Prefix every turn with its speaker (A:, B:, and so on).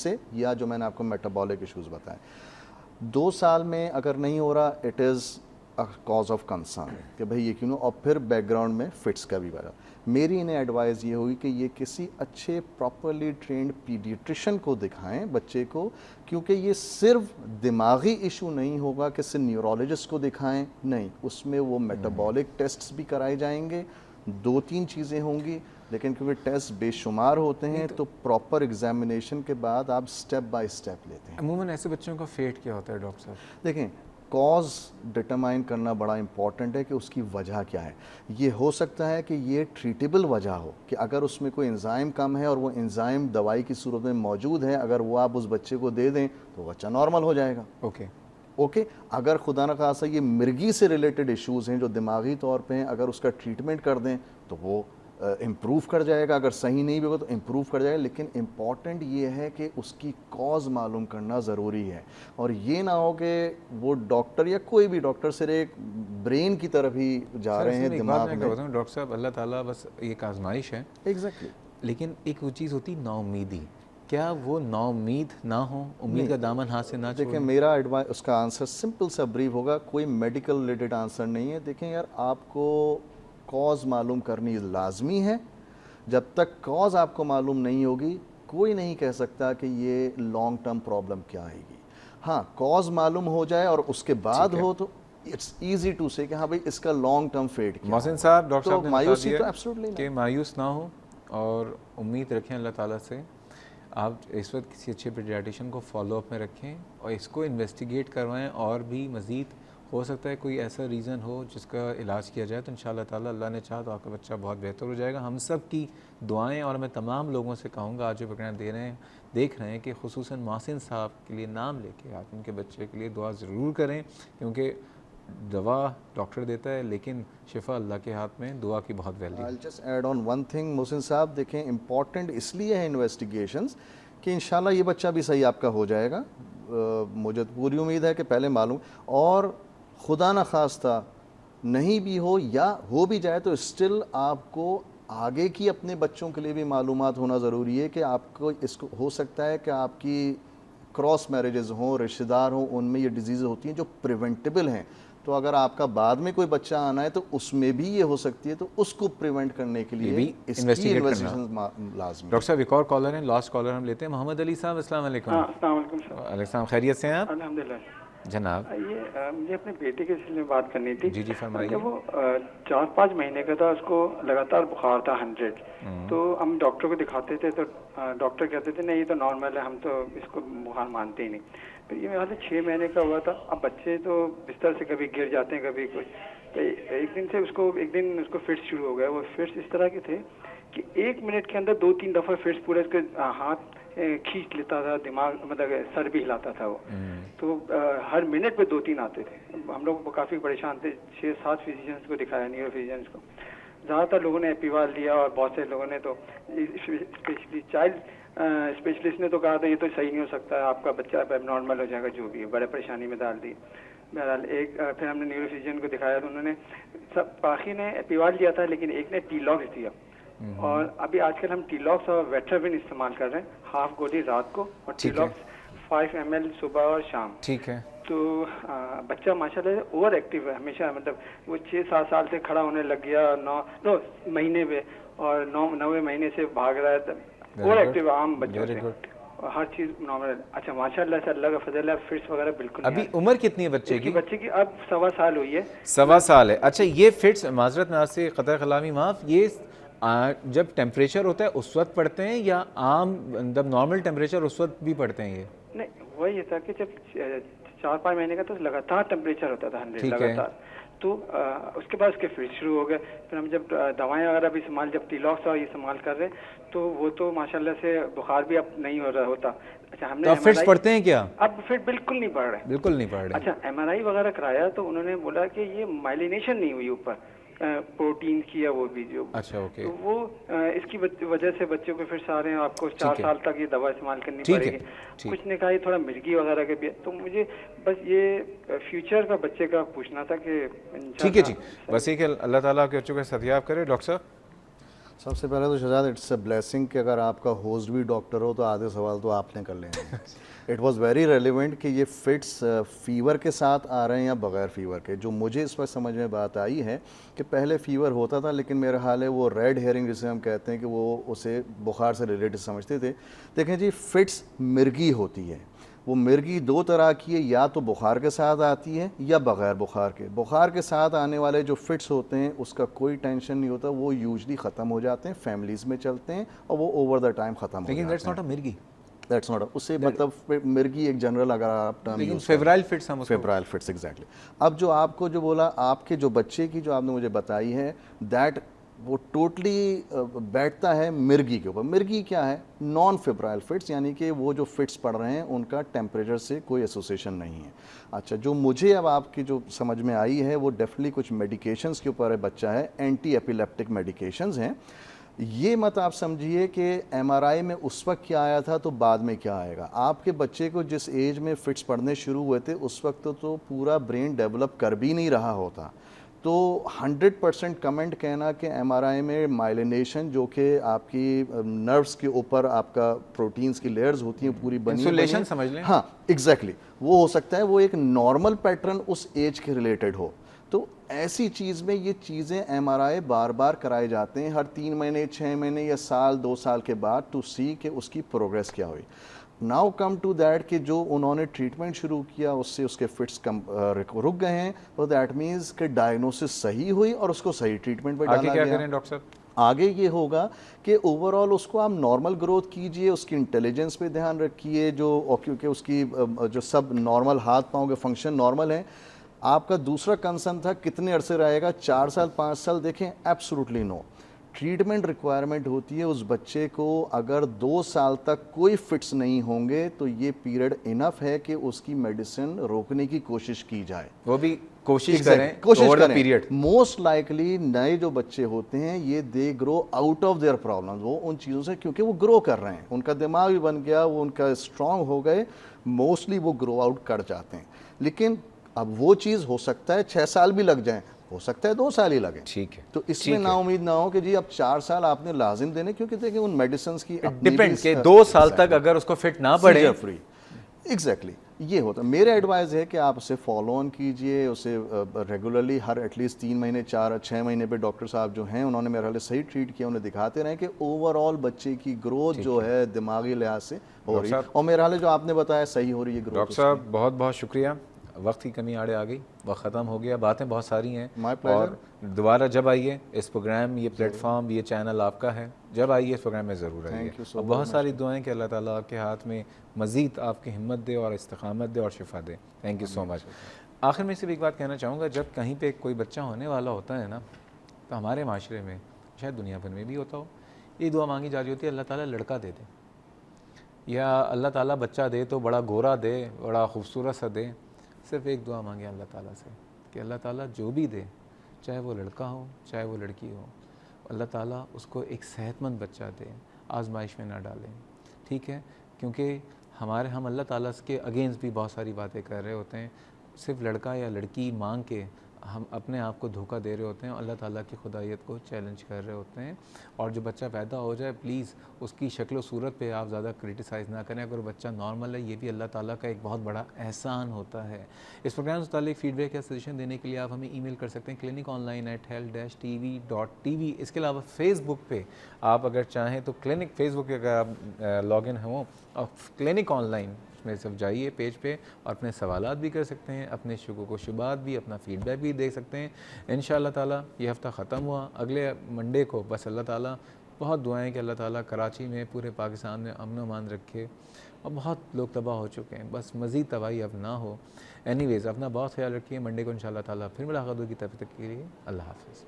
A: سے, یا جو میں نے آپ کو میٹابولک ایشوز بتائے. 2 سال میں اگر نہیں ہو رہا, it is cause of concern کہ بھئی یہ کیوں, اور پھر بیک گراؤنڈ میں فٹس کا بھی وجہ. میری انہیں ایڈوائز یہ ہوگی کہ یہ کسی اچھے پراپرلی ٹرینڈ پیڈیٹریشن کو دکھائیں بچے کو, کیونکہ یہ صرف دماغی ایشو نہیں ہوگا کہ صرف نیورولوجسٹ کو دکھائیں, نہیں, اس میں وہ میٹابولک ٹیسٹس بھی کرائے جائیں گے, 2-3 چیزیں ہوں گی, لیکن کیونکہ ٹیسٹ بے شمار ہوتے ہیں تو پراپر ایگزامینیشن کے بعد آپ سٹیپ بائی سٹیپ لیتے ہیں.
B: عموماً ایسے بچوں کا فیٹ کیا ہوتا ہے ڈاکٹر صاحب؟
A: دیکھیں, کاز ڈٹرمائن کرنا بڑا امپورٹنٹ ہے کہ اس کی وجہ کیا ہے. یہ ہو سکتا ہے کہ یہ ٹریٹیبل وجہ ہو, کہ اگر اس میں کوئی انزائم کم ہے اور وہ انزائم دوائی کی صورت میں موجود ہے, اگر وہ آپ اس بچے کو دے دیں تو بچہ نارمل ہو جائے گا. اوکے, اگر خدا نخواستہ یہ مرگی سے ریلیٹڈ ایشوز ہیں جو دماغی طور پہ ہیں, اگر اس کا ٹریٹمنٹ کر دیں تو وہ امپروو کر جائے گا, اگر صحیح نہیں بھی ہوگا تو امپروو کر جائے گا. لیکن امپورٹنٹ یہ ہے کہ اس کی کاز معلوم کرنا ضروری ہے, اور یہ نہ ہو کہ وہ ڈاکٹر یا کوئی بھی ڈاکٹر صرف ایک برین کی طرف ہی جا رہے ہیں دماغ میں.
B: ڈاکٹر صاحب اللہ تعالیٰ بس ایک آزمائش ہے,
A: ایگزیکٹلی,
B: لیکن ایک وہ چیز ہوتی نا امیدی, کیا وہ نا امید نہ ہو, امید کا دامن ہاتھ سے نہ چھوڑیں؟
A: دیکھیں, میرا ایڈوائس, اس کا آنسر سمپل سا بریف ہوگا, کوئی میڈیکل ریلیٹڈ آنسر نہیں ہے. دیکھیں یار, آپ کو کاز معلوم کرنی لازمی ہے. جب تک کاز آپ کو معلوم نہیں ہوگی, کوئی نہیں کہہ سکتا کہ یہ لانگ ٹرم پرابلم کیا آئے گی. ہاں, کاز معلوم ہو جائے اور اس کے بعد ہو تو اٹس ایزی ٹو سے کہ ہاں بھائی اس کا لانگ ٹرم فیٹ کیا.
B: محسن صاحب, ڈاکٹر صاحب نے
A: مایوسی
B: بتا
A: تو
B: دیا
A: ایبسولوٹلی
B: کہ مایوس نہ ہو اور امید رکھیں اللہ تعالیٰ سے. آپ اس وقت کسی اچھے پیڈیاٹریشن کو فالو اپ میں رکھیں اور اس کو انویسٹیگیٹ کروائیں, اور بھی مزید ہو سکتا ہے کوئی ایسا ریزن ہو جس کا علاج کیا جائے تو انشاءاللہ تعالیٰ اللہ نے چاہا تو آپ کا بچہ بہت بہتر ہو جائے گا. ہم سب کی دعائیں, اور میں تمام لوگوں سے کہوں گا آج جو پروگرام دیکھ رہے ہیں کہ خصوصاً محسن صاحب کے لیے نام لے کے آپ ان کے بچے کے لیے دعا ضرور کریں, کیونکہ دوا ڈاکٹر دیتا ہے لیکن شفا اللہ کے ہاتھ میں, دعا کی بہت value.
A: I'll just add on one thing, محسن صاحب, دیکھیں امپورٹنٹ اس لیے ہے انویسٹیگیشنز کہ انشاءاللہ یہ بچہ بھی صحیح آپ کا ہو جائے گا. مجھے پوری امید ہے کہ پہلے معلوم, اور خدا نخواستہ نہیں بھی ہو یا ہو بھی جائے تو اسٹل آپ کو آگے کی اپنے بچوں کے لیے بھی معلومات ہونا ضروری ہے کہ آپ کو اس کو ہو سکتا ہے کہ آپ کی کراس میرجز ہوں, رشتہ دار ہوں, ان میں یہ ڈیزیز ہوتی ہیں جو پریونٹیبل ہیں. تو اگر آپ کا بعد میں کوئی بچہ آنا ہے تو اس میں بھی یہ ہو سکتی ہے, تو اس کو پریونٹ کرنے کے لیے اس کی انویسٹیگیشن لازمی.
B: ڈاکٹر صاحب ایک اور کالر ہیں, لاسٹ کالر ہم لیتے ہیں. محمد علی صاحب, السلام علیکم.
C: السلام علیکم سر.
B: علیکم السلام, خیریت سے ہیں آپ؟
C: الحمدللہ.
B: جناب,
C: یہ مجھے اپنے بیٹے کے سلسلے میں بات کرنی تھی.
B: جی فرمائیے.
C: جب وہ 4-5 مہینے کا تھا, اس کو لگاتار بخار تھا 100. تو ہم ڈاکٹر کو دکھاتے تھے تو ڈاکٹر کہتے تھے نہیں یہ تو نارمل ہے, ہم تو اس کو بخار مانتے ہی نہیں. پھر یہ میرا 6 مہینے کا ہوا تھا. اب بچے تو بستر سے کبھی گر جاتے ہیں کبھی کچھ, تو ایک دن اس کو فٹس شروع ہو گئے. وہ فٹس اس طرح کے تھے کہ 1 منٹ کے اندر 2-3 دفعہ فٹس پورے اس کے ہاتھ کھینچ لیتا تھا, دماغ مطلب سر بھی ہلاتا تھا وہ. تو ہر منٹ پہ 2-3 آتے تھے. ہم لوگ کافی پریشان تھے, 6-7 فزیشنس کو دکھایا, نیورو فزیشنس کو. زیادہ تر لوگوں نے ایپیوال لیا اور بہت سے لوگوں نے تو اسپیشلی چائلڈ اسپیشلسٹ نے تو کہا تھا یہ تو صحیح نہیں ہو سکتا ہے, آپ کا بچہ اب نارمل ہو جائے گا, جو بھی ہے, بڑے پریشانی میں ڈال دی. بہرحال پھر ہم نے نیورو فزیشن کو دکھایا تو انہوں نے باقی نے ایپیوال لیا تھا لیکن ایک نے ٹی لاکس دیا. اور ابھی آج کل ہم ٹی لاکس اور ویٹرابن استعمال کر رہے ہیں, ہاف گولی رات کو اور ٹی لاکس 5 ml صبح اور شام.
B: ٹھیک ہے.
C: تو بچہ ماشاءاللہ اوور ایکٹیو ہے ہمیشہ, مطلب وہ 6-7 سال سے کھڑا ہونے لگ گیا 9 مہینے پہ, اور 9 مہینے سے بھاگ رہا ہے, اوور ایکٹیو عام بچوں سے, ہر چیز نارمل. اچھا ماشاءاللہ سے اللہ کا فضل ہے, فٹس وغیرہ بالکل نہیں.
B: ابھی عمر کتنی ہے بچے کی؟
C: بچے کی اب 1.25 سال ہوئی ہے.
B: 1.25 سال ہے. اچھا, یہ فٹس, معذرت ناز سے قطع کلامی معاف, یہ جب ٹیمپریچر ہوتا ہے اس وقت پڑتے ہیں یا عام جب نارمل ٹیمپریچر اس وقت بھی پڑتے ہیں؟ یہ
C: نہیں, وہی تھا کہ جب 4-5 مہینے کا تو لگاتار ٹیمپریچر ہوتا تھا 100 لگاتار, تو اس کے بعد اس کے فٹس شروع ہو گئے. پھر ہم جب دوائیں وغیرہ بھی استعمال, جب ٹی لاکس اور یہ استعمال کر رہے تو وہ تو ماشاءاللہ سے بخار بھی اب نہیں ہو رہا ہوتا. اچھا, ہم نے
B: فٹس پڑتے ہیں کیا؟
C: اب فٹ بالکل نہیں پڑ رہے,
B: بالکل نہیں پڑ رہے.
C: اچھا, MRI وغیرہ کرایا تو انہوں نے بولا کہ یہ مائلینیشن نہیں ہوئی اوپر پروٹین کیا وہ بھی جو.
B: اچھا, اوکے.
C: تو وہ اس کی وجہ سے بچوں کو پھر سارے ہیں, آپ کو 4 سال تک یہ دوا استعمال کرنی پڑے گی. کچھ نے کہا یہ تھوڑا مرگی وغیرہ کے بھی. تو مجھے بس یہ فیوچر کا بچے کا پوچھنا تھا کہ
B: ٹھیک ہے جی, بس یہ کہ اللہ تعالیٰ کے بچوں کا صحتیاب کرے. ڈاکٹر صاحب
A: سب سے پہلے تو شہزاد اٹس اے بلیسنگ کہ اگر آپ کا ہوسٹ بھی ڈاکٹر ہو تو آدھے سوال تو آپ نے کر لیں گے. اٹ واز ویری ریلیونٹ کہ یہ فٹس فیور کے ساتھ آ رہے ہیں یا بغیر فیور کے. جو مجھے اس وقت سمجھ میں بات آئی ہے کہ پہلے فیور ہوتا تھا لیکن میرا حال ہے وہ ریڈ ہیئرنگ جسے ہم کہتے ہیں کہ وہ اسے بخار سے ریلیٹڈ سمجھتے تھے. دیکھیں جی فٹس مرگی ہوتی ہے. وہ مرگی دو طرح کی ہے, یا تو بخار کے ساتھ آتی ہے یا بغیر بخار کے. بخار کے ساتھ آنے والے جو فٹس ہوتے ہیں اس کا کوئی ٹینشن نہیں ہوتا, وہ یوزلی ختم ہو جاتے ہیں, فیملیز میں چلتے ہیں اور وہ اوور دا ٹائم ختم ہو
B: لیکن
A: جاتے
B: دیٹس ناٹ اے مرگی.
A: دیٹس ناٹ اسے مطلب مرگی ایک جنرل اگر آپ ٹرم
B: لیکن
A: یوز
B: فیبرائل فٹس ہم اس کو
A: فیبرائل فٹس ایگزیکٹلی. اب جو آپ کو جو بولا آپ کے جو بچے کی جو آپ نے مجھے بتائی ہے دیٹ وہ ٹوٹلی بیٹھتا ہے مرگی کے اوپر. مرگی کیا ہے؟ نان فیبرائل فٹس, یعنی کہ وہ جو فٹس پڑ رہے ہیں ان کا ٹیمپریچر سے کوئی ایسوسیشن نہیں ہے. اچھا, جو مجھے اب آپ کی جو سمجھ میں آئی ہے وہ ڈیفینیٹلی کچھ میڈیکیشنز کے اوپر بچہ ہے, اینٹی ایپیلیپٹک میڈیکیشنز ہیں. یہ مت آپ سمجھیے کہ ایم آر آئی میں اس وقت کیا آیا تھا تو بعد میں کیا آئے گا. آپ کے بچے کو جس ایج میں فٹس پڑھنے شروع ہوئے تھے اس وقت تو پورا برین ڈیولپ کر بھی نہیں رہا ہوتا. تو 100% کمنٹ کہنا کہ ایم آر آئی میں مائلینیشن جو کہ آپ کی نروس کے اوپر آپ کا پروٹینز کی لیئرز ہوتی ہیں پوری بنی
B: انسولیشن سمجھ لیں.
A: ہاں ایگزیکٹلی, وہ ہو سکتا ہے وہ ایک نارمل پیٹرن اس ایج کے ریلیٹڈ ہو. تو ایسی چیز میں یہ چیزیں ایم آر آئی بار بار کرائے جاتے ہیں ہر 3 مہینے 6 مہینے یا سال 2 سال کے بعد ٹو سی کہ اس کی پروگریس کیا ہوئی. ناؤ کم ٹو دیٹ کہ جو انہوں نے ٹریٹمنٹ شروع کیا اس سے اس کے فٹس رک گئے ہیں, تو دیٹ مینس کہ ڈائگنوسس صحیح ہوئی اور اس کو صحیح ٹریٹمنٹ پہ ڈالا گیا.
B: آگے کیا کریں ڈاکٹر صاحب؟
A: آگے یہ ہوگا کہ اوور آل اس کو آپ نارمل گروتھ کیجئے, اس کی انٹیلیجنس پہ دھیان رکھیے, جو کیونکہ اس کی جو سب نارمل ہاتھ پاؤں کے فنکشن نارمل ہیں. آپ کا دوسرا کنسرن تھا کتنے عرصے رہے گا, 4 سال 5 سال. دیکھیں ایبسولوٹلی نو. ٹریٹمنٹ ریکوائرمنٹ ہوتی ہے اس بچے کو اگر 2 سال تک کوئی فٹس نہیں ہوں گے تو یہ پیریڈ انف ہے کہ اس کی میڈیسن روکنے کی کوشش کی جائے.
B: وہ بھی کوشش کریں پیریڈ.
A: موسٹ لائکلی نئے جو بچے ہوتے ہیں یہ they grow out of their problems, وہ ان چیزوں سے کیونکہ وہ گرو کر رہے ہیں, ان کا دماغ بھی بن گیا, وہ ان کا اسٹرانگ ہو گئے, موسٹلی وہ گرو آؤٹ کر جاتے ہیں. لیکن اب وہ چیز ہو سکتا ہے 6 سال بھی لگ جائیں, ہو سکتا ہے 2 سال ہی لگیں.
B: ٹھیک ہے,
A: تو اس میں نا امید نہ ہو کہ جی اب 4 سال آپ نے لازم دینے, کیونکہ دیکھیں ان میڈیسنز کی
B: ڈیپینڈ کہ 2 سال تک اگر اس کو فٹ نہ پڑے
A: فری. ایگزیکٹلی یہ ہوتا ہے. میرا ایڈوائز ہے کہ آپ اسے فالو آن کیجئے, اسے ریگولرلی ہر ایٹ لیسٹ 3 مہینے 4-6 مہینے پہ ڈاکٹر صاحب جو ہیں انہوں نے میرے خیال سے صحیح ٹریٹ کیا, انہیں دکھاتے رہیں کہ اوور آل بچے کی گروتھ جو ہے دماغی لحاظ سے ہو رہی ہے, اور میرا خیال ہے جو آپ نے بتایا صحیح ہو رہی ہے گروتھ.
B: ڈاکٹر صاحب بہت بہت شکریہ, وقت کی کمی آڑے آ گئی, وقت ختم ہو گیا, باتیں بہت ساری ہیں. اور دوبارہ جب آئیے اس پروگرام, یہ پلیٹ فارم, یہ چینل آپ کا ہے, جب آئیے اس پروگرام میں ضرور آئیے. اور بہت ساری دعائیں کہ اللہ تعالیٰ آپ کے ہاتھ میں مزید آپ کی ہمت دے اور استقامت دے اور شفا دے. تھینک یو سو مچ. آخر میں صرف ایک بات کہنا چاہوں گا, جب کہیں پہ کوئی بچہ ہونے والا ہوتا ہے نا, تو ہمارے معاشرے میں شاید دنیا بھر میں بھی ہوتا ہو, یہ دعا مانگی جا رہی ہوتی ہے اللہ تعالیٰ لڑکا دے دے, یا اللہ تعالیٰ بچہ دے تو بڑا گورا دے, بڑا خوبصورت سا دے. صرف ایک دعا مانگے اللہ تعالیٰ سے کہ اللہ تعالیٰ جو بھی دے, چاہے وہ لڑکا ہو چاہے وہ لڑکی ہو, اللہ تعالیٰ اس کو ایک صحت مند بچہ دے, آزمائش میں نہ ڈالیں. ٹھیک ہے, کیونکہ ہم اللہ تعالیٰ کے اگینسٹ بھی بہت ساری باتیں کر رہے ہوتے ہیں. صرف لڑکا یا لڑکی مانگ کے ہم اپنے آپ کو دھوکہ دے رہے ہوتے ہیں, اللہ تعالیٰ کی خدائیت کو چیلنج کر رہے ہوتے ہیں. اور جو بچہ پیدا ہو جائے پلیز اس کی شکل و صورت پہ آپ زیادہ کرٹیسائز نہ کریں. اگر بچہ نارمل ہے یہ بھی اللہ تعالیٰ کا ایک بہت بڑا احسان ہوتا ہے. اس پروگرام سے متعلق فیڈ بیک یا سجیشن دینے کے لیے آپ ہمیں ای میل کر سکتے ہیں cliniconline@health-tv.tv. اس کے علاوہ فیس بک پہ آپ اگر چاہیں تو کلینک فیس بک پہ اگر آپ لاگ ان ہوں اور کلینک آن لائن میں صرف جائیے پیج پہ اور اپنے سوالات بھی کر سکتے ہیں, اپنے شکوک و شبہات بھی, اپنا فیڈ بیک بھی دے سکتے ہیں. انشاءاللہ تعالیٰ یہ ہفتہ ختم ہوا, اگلے منڈے کو بس اللہ تعالیٰ بہت دعائیں کہ اللہ تعالیٰ کراچی میں پورے پاکستان میں امن و امان رکھے, اور بہت لوگ تباہ ہو چکے ہیں, بس مزید تباہی اب نہ ہو. اینی ویز اپنا بہت خیال رکھیے. منڈے کو انشاءاللہ تعالیٰ پھر ملاقات ہوگی, تب تک کے لیے اللہ حافظ.